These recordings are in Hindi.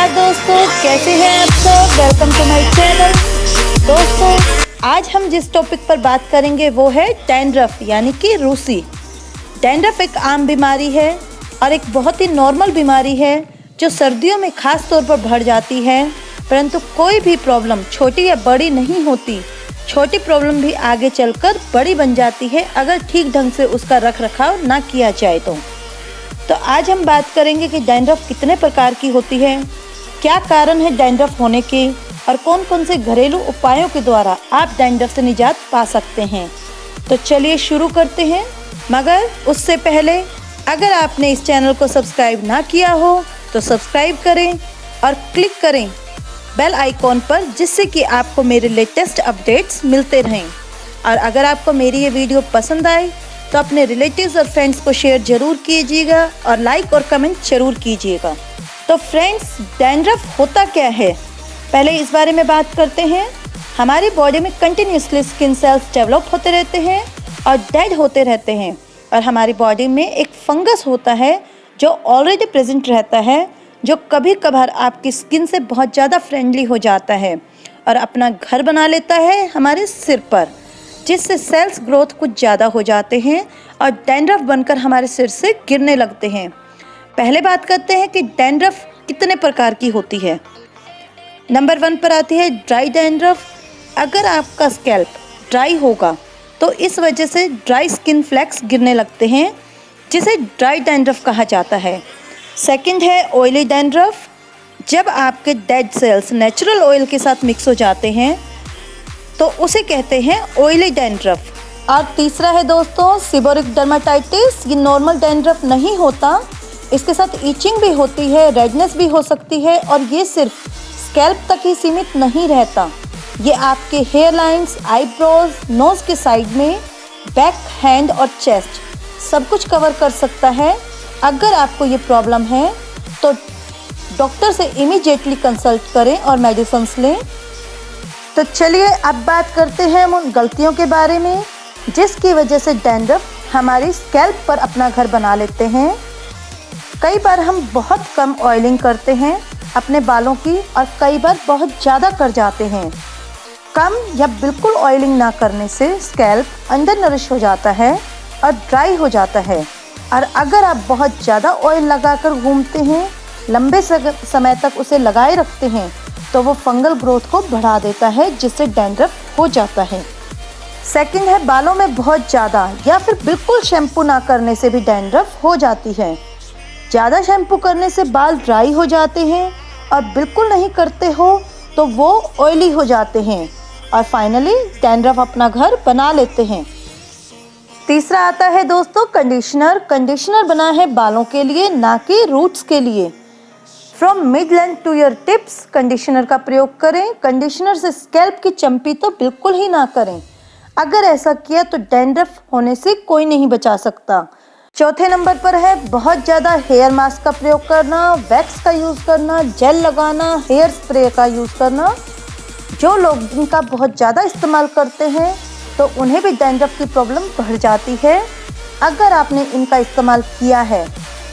नमस्कार दोस्तों, कैसे हैं आप सब। Welcome to my channel. दोस्तों, आज हम जिस टॉपिक पर बात करेंगे वो है डैंड्रफ यानी कि रूसी। डैंड्रफ एक आम बीमारी है और एक बहुत ही नॉर्मल बीमारी है जो सर्दियों में खास तौर पर बढ़ जाती है, परंतु कोई भी प्रॉब्लम छोटी या बड़ी नहीं होती। छोटी प्रॉब्लम भी आगे चलकर बड़ी बन जाती है अगर ठीक ढंग से उसका रख रखाव ना किया जाए तो आज हम बात करेंगे कि डैंड्रफ कितने प्रकार की होती है, क्या कारण है डैंड्रफ होने के और कौन कौन से घरेलू उपायों के द्वारा आप डैंड्रफ से निजात पा सकते हैं। तो चलिए शुरू करते हैं, मगर उससे पहले अगर आपने इस चैनल को सब्सक्राइब ना किया हो तो सब्सक्राइब करें और क्लिक करें बेल आइकॉन पर, जिससे कि आपको मेरे लेटेस्ट अपडेट्स मिलते रहें। और अगर आपको मेरी ये वीडियो पसंद आए तो अपने रिलेटिव्स और फ्रेंड्स को शेयर ज़रूर कीजिएगा और लाइक और कमेंट ज़रूर कीजिएगा। तो फ्रेंड्स, डैंड्रफ होता क्या है, पहले इस बारे में बात करते हैं। हमारी बॉडी में कंटिन्यूसली स्किन सेल्स डेवलप होते रहते हैं और डेड होते रहते हैं, और हमारी बॉडी में एक फंगस होता है जो ऑलरेडी प्रेजेंट रहता है, जो कभी कभार आपकी स्किन से बहुत ज़्यादा फ्रेंडली हो जाता है और अपना घर बना लेता है हमारे सिर पर, जिससे सेल्स ग्रोथ कुछ ज़्यादा हो जाते हैं और डैंड्रफ बनकर हमारे सिर से गिरने लगते हैं। पहले बात करते हैं कि डैंड्रफ कितने प्रकार की होती है। नंबर 1 पर आती है ड्राई डैंड्रफ। अगर आपका स्कैल्प ड्राई होगा तो इस वजह से ड्राई स्किन फ्लैक्स गिरने लगते हैं, जिसे ड्राई डैंड्रफ कहा जाता है। सेकंड है ऑयली डैंड्रफ। जब आपके डेड सेल्स नेचुरल ऑयल के साथ मिक्स हो जाते हैं तो उसे कहते हैं ऑयली डैंड्रफ। और तीसरा है दोस्तों सीबोरिक डर्माटाइटिस। ये नॉर्मल डैंड्रफ नहीं होता, इसके साथ ईचिंग भी होती है, रेडनेस भी हो सकती है, और ये सिर्फ स्कैल्प तक ही सीमित नहीं रहता। ये आपके हेयर लाइन्स, आईब्रोज, नोज के साइड में, बैक, हैंड और चेस्ट सब कुछ कवर कर सकता है। अगर आपको ये प्रॉब्लम है तो डॉक्टर से इमीडिएटली कंसल्ट करें और मेडिसिन्स लें। तो चलिए अब बात करते हैं उन गलतियों के बारे में जिसकी वजह से डैंड्रफ हमारी स्कैल्प पर अपना घर बना लेते हैं। कई बार हम बहुत कम ऑयलिंग करते हैं अपने बालों की, और कई बार बहुत ज़्यादा कर जाते हैं। कम या बिल्कुल ऑयलिंग ना करने से स्कैल्प अंडर नरिश हो जाता है और ड्राई हो जाता है। और अगर आप बहुत ज़्यादा ऑयल लगाकर घूमते हैं, लंबे समय तक उसे लगाए रखते हैं, तो वो फंगल ग्रोथ को बढ़ा देता है, जिससे डैंड्रफ हो जाता है। सेकंड है बालों में बहुत ज़्यादा या फिर बिल्कुल शैम्पू ना करने से भी डैंड्रफ हो जाती है। ज़्यादा शैम्पू करने से बाल ड्राई हो जाते हैं, और बिल्कुल नहीं करते हो तो वो ऑयली हो जाते हैं, और फाइनली डैंड्रफ अपना घर बना लेते हैं। तीसरा आता है दोस्तों कंडीशनर। कंडीशनर बना है बालों के लिए, ना कि रूट्स के लिए। From mid length to your tips conditioner का प्रयोग करें। कंडीशनर से स्कैल्प की चंपी तो बिल्कुल ही ना करें। अगर ऐसा किया तो डैंड्रफ होने से कोई नहीं बचा सकता। चौथे नंबर पर है बहुत ज़्यादा हेयर मास्क का प्रयोग करना, वैक्स का यूज़ करना, जेल लगाना, हेयर स्प्रे का यूज़ करना। जो लोग इनका बहुत ज़्यादा इस्तेमाल करते हैं तो उन्हें भी डैंड्रफ की प्रॉब्लम बढ़ जाती है। अगर आपने इनका इस्तेमाल किया है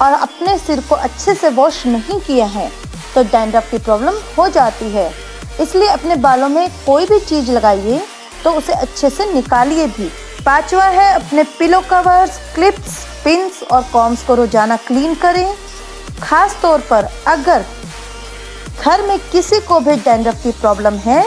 और अपने सिर को अच्छे से वॉश नहीं किया है तो डैंड्रफ की प्रॉब्लम हो जाती है। इसलिए अपने बालों में कोई भी चीज़ लगाइए तो उसे अच्छे से निकालिए भी। पांचवा है अपने पिलो कवर्स, क्लिप्स, पिन्स और कॉम्स को रोजाना क्लीन करें। खास तौर पर अगर घर में किसी को भी डैंड्रफ की प्रॉब्लम है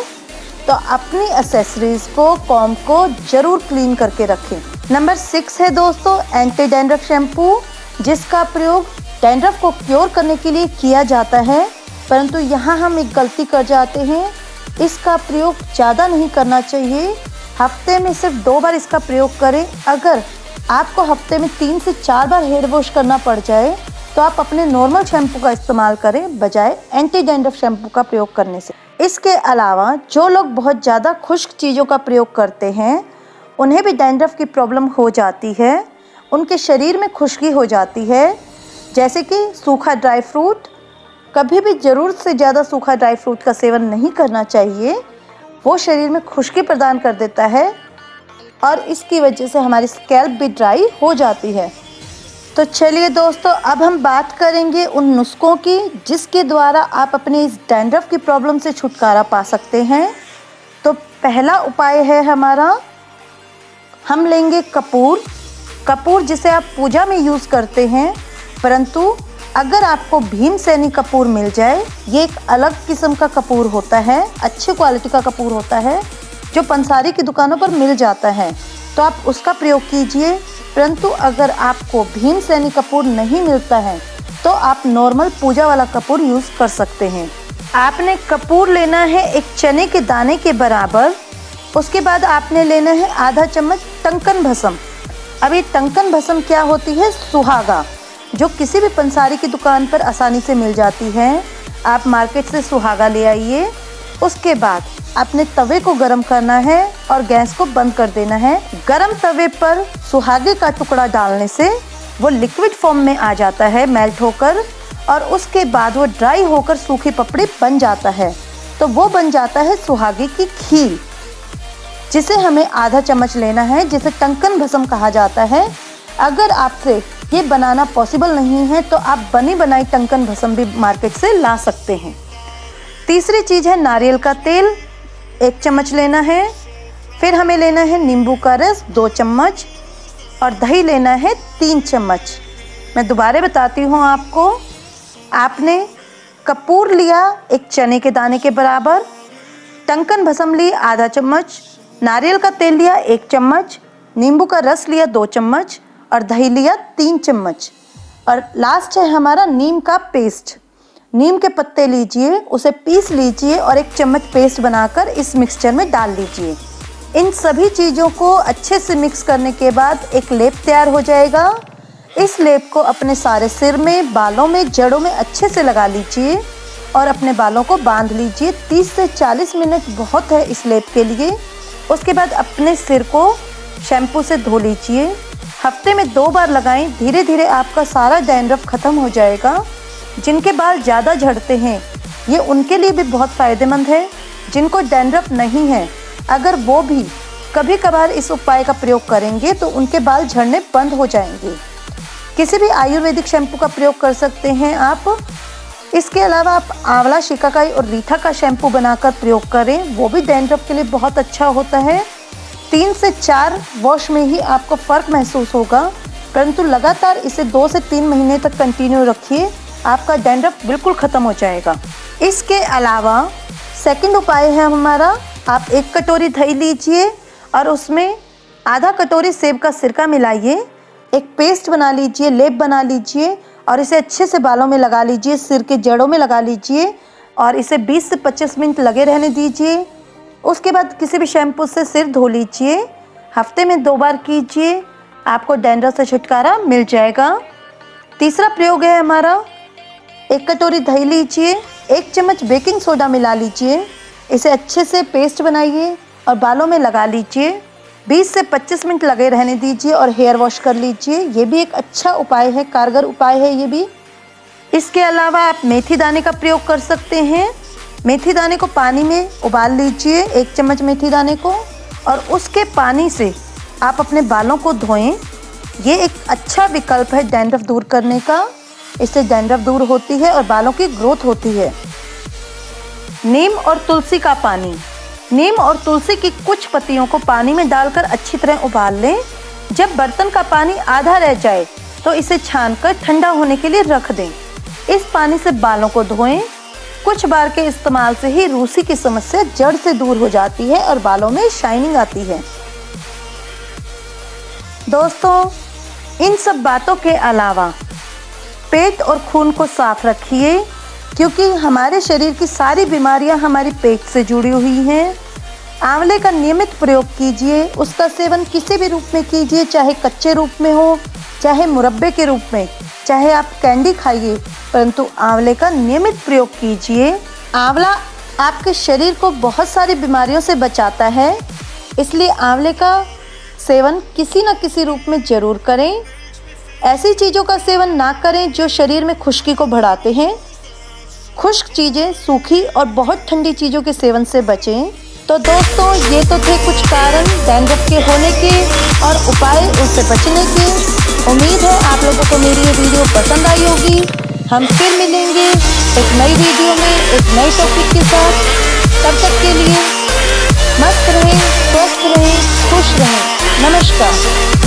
तो अपनी एक्सेसरीज को, कॉम को जरूर क्लीन करके रखें। नंबर 6 है दोस्तों एंटी डैंड्रफ शैम्पू, जिसका प्रयोग डैंड्रफ को क्योर करने के लिए किया जाता है, परंतु यहाँ हम एक गलती कर जाते हैं। इसका प्रयोग ज़्यादा नहीं करना चाहिए। हफ्ते में सिर्फ 2 बार इसका प्रयोग करें। अगर आपको हफ्ते में 3 से 4 बार हेयर वॉश करना पड़ जाए तो आप अपने नॉर्मल शैम्पू का इस्तेमाल करें बजाय एंटी डैंड्रफ शैम्पू का प्रयोग करने से। इसके अलावा जो लोग बहुत ज़्यादा खुश्क चीज़ों का प्रयोग करते हैं उन्हें भी डैंड्रफ की प्रॉब्लम हो जाती है। उनके शरीर में खुश्की हो जाती है, जैसे कि सूखा ड्राई फ्रूट। कभी भी ज़रूरत से ज़्यादा सूखा ड्राई फ्रूट का सेवन नहीं करना चाहिए, वो शरीर में खुश्की प्रदान कर देता है और इसकी वजह से हमारी स्कैल्प भी ड्राई हो जाती है। तो चलिए दोस्तों, अब हम बात करेंगे उन नुस्खों की जिसके द्वारा आप अपने इस डैंड्रफ की प्रॉब्लम से छुटकारा पा सकते हैं। तो पहला उपाय है हमारा, हम लेंगे कपूर। कपूर जिसे आप पूजा में यूज़ करते हैं, परंतु अगर आपको भीमसेनी कपूर मिल जाए, ये एक अलग किस्म का कपूर होता है, अच्छी क्वालिटी का कपूर होता है जो पंसारी की दुकानों पर मिल जाता है, तो आप उसका प्रयोग कीजिए। परंतु अगर आपको भीमसेनी कपूर नहीं मिलता है तो आप नॉर्मल पूजा वाला कपूर यूज़ कर सकते हैं। आपने कपूर लेना है एक चने के दाने के बराबर। उसके बाद आपने लेना है आधा चम्मच टंकन भस्म। अब ये टंकन भस्म क्या होती है? सुहागा, जो किसी भी पंसारी की दुकान पर आसानी से मिल जाती है। आप मार्केट से सुहागा ले आइए। उसके बाद आपने तवे को गरम करना है और गैस को बंद कर देना है। गरम तवे पर सुहागे का टुकड़ा डालने से वो लिक्विड फॉर्म में आ जाता है, मेल्ट होकर, और उसके बाद वो ड्राई होकर सूखी पपड़ी बन जाता है। तो वो बन जाता है सुहागे की खीर, जिसे हमें आधा चम्मच लेना है, जिसे टंकन भस्म कहा जाता है। अगर आपसे ये बनाना पॉसिबल नहीं है तो आप बनी बनाई टंकन भस्म भी मार्केट से ला सकते हैं। तीसरी चीज़ है नारियल का तेल, 1 चम्मच लेना है। फिर हमें लेना है नींबू का रस 2 चम्मच और दही लेना है 3 चम्मच। मैं दोबारा बताती हूँ आपको। आपने कपूर लिया एक चने के दाने के बराबर, टंकन भस्म ली आधा चम्मच, नारियल का तेल लिया 1 चम्मच, नींबू का रस लिया 2 चम्मच और दही लिया 3 चम्मच। और लास्ट है हमारा नीम का पेस्ट। नीम के पत्ते लीजिए, उसे पीस लीजिए और 1 चम्मच पेस्ट बनाकर इस मिक्सचर में डाल लीजिए। इन सभी चीज़ों को अच्छे से मिक्स करने के बाद एक लेप तैयार हो जाएगा। इस लेप को अपने सारे सिर में, बालों में, जड़ों में अच्छे से लगा लीजिए और अपने बालों को बांध लीजिए। 30 से 40 मिनट बहुत है इस लेप के लिए। उसके बाद अपने सिर को शैम्पू से धो लीजिए। हफ्ते में 2 बार लगाएं। धीरे धीरे आपका सारा डैंड्रफ ख़त्म हो जाएगा। जिनके बाल ज़्यादा झड़ते हैं, ये उनके लिए भी बहुत फ़ायदेमंद है। जिनको डैंड्रफ नहीं है, अगर वो भी कभी कभार इस उपाय का प्रयोग करेंगे तो उनके बाल झड़ने बंद हो जाएंगे। किसी भी आयुर्वेदिक शैम्पू का प्रयोग कर सकते हैं आप। इसके अलावा आप आंवला, शिकाकाई और रीठा का शैम्पू बनाकर प्रयोग करें, वो भी डैंड्रफ के लिए बहुत अच्छा होता है। 3 से 4 वॉश में ही आपको फ़र्क महसूस होगा, परंतु लगातार इसे 2 से 3 महीने तक कंटिन्यू रखिए, आपका डैंड्रफ बिल्कुल ख़त्म हो जाएगा। इसके अलावा सेकंड उपाय है हमारा, आप 1 कटोरी दही लीजिए और उसमें आधा कटोरी सेब का सिरका मिलाइए। एक पेस्ट बना लीजिए, लेप बना लीजिए और इसे अच्छे से बालों में लगा लीजिए, सिर के जड़ों में लगा लीजिए और इसे 20 से 25 मिनट लगे रहने दीजिए। उसके बाद किसी भी शैम्पू से सिर धो लीजिए। हफ्ते में 2 बार कीजिए, आपको डैंड्रफ से छुटकारा मिल जाएगा। तीसरा प्रयोग है हमारा, 1 कटोरी दही लीजिए, 1 चम्मच बेकिंग सोडा मिला लीजिए, इसे अच्छे से पेस्ट बनाइए और बालों में लगा लीजिए। 20 से 25 मिनट लगे रहने दीजिए और हेयर वॉश कर लीजिए। ये भी एक अच्छा उपाय है, कारगर उपाय है ये भी। इसके अलावा आप मेथी दाने का प्रयोग कर सकते हैं। मेथी दाने को पानी में उबाल लीजिए, 1 चम्मच मेथी दाने को, और उसके पानी से आप अपने बालों को धोएं। ये एक अच्छा विकल्प है डैंड्रफ दूर करने का। इससे डैंड्रफ दूर होती है और बालों की ग्रोथ होती है। नीम और तुलसी का पानी। नीम और तुलसी की कुछ पत्तियों को पानी में डालकर अच्छी तरह उबाल लें। जब बर्तन का पानी आधा रह जाए तो इसे छानकर ठंडा होने के लिए रख दें। इस पानी से बालों को धोएं। कुछ बार के इस्तेमाल से ही रूसी की समस्या जड़ से दूर हो जाती है और बालों में शाइनिंग आती है। दोस्तों, इन सब बातों के अलावा पेट और खून को साफ रखिए, क्योंकि हमारे शरीर की सारी बीमारियां हमारे पेट से जुड़ी हुई हैं। आंवले का नियमित प्रयोग कीजिए। उसका सेवन किसी भी रूप में कीजिए, चाहे कच्चे रूप में हो, चाहे मुरब्बे के रूप में, चाहे आप कैंडी खाइए, परंतु आंवले का नियमित प्रयोग कीजिए। आंवला आपके शरीर को बहुत सारी बीमारियों से बचाता है, इसलिए आंवले का सेवन किसी न किसी रूप में ज़रूर करें। ऐसी चीज़ों का सेवन ना करें जो शरीर में खुश्की को बढ़ाते हैं। खुश्क चीज़ें, सूखी और बहुत ठंडी चीज़ों के सेवन से बचें। तो दोस्तों, ये तो थे कुछ कारण डैंड्रफ के होने के और उपाय उससे बचने के। उम्मीद है आप लोगों को मेरी ये वीडियो पसंद आई होगी। हम फिर मिलेंगे एक नई वीडियो में एक नए टॉपिक के साथ। तब तक के लिए मस्त रहें, स्वस्थ रहें, खुश रहें। नमस्कार।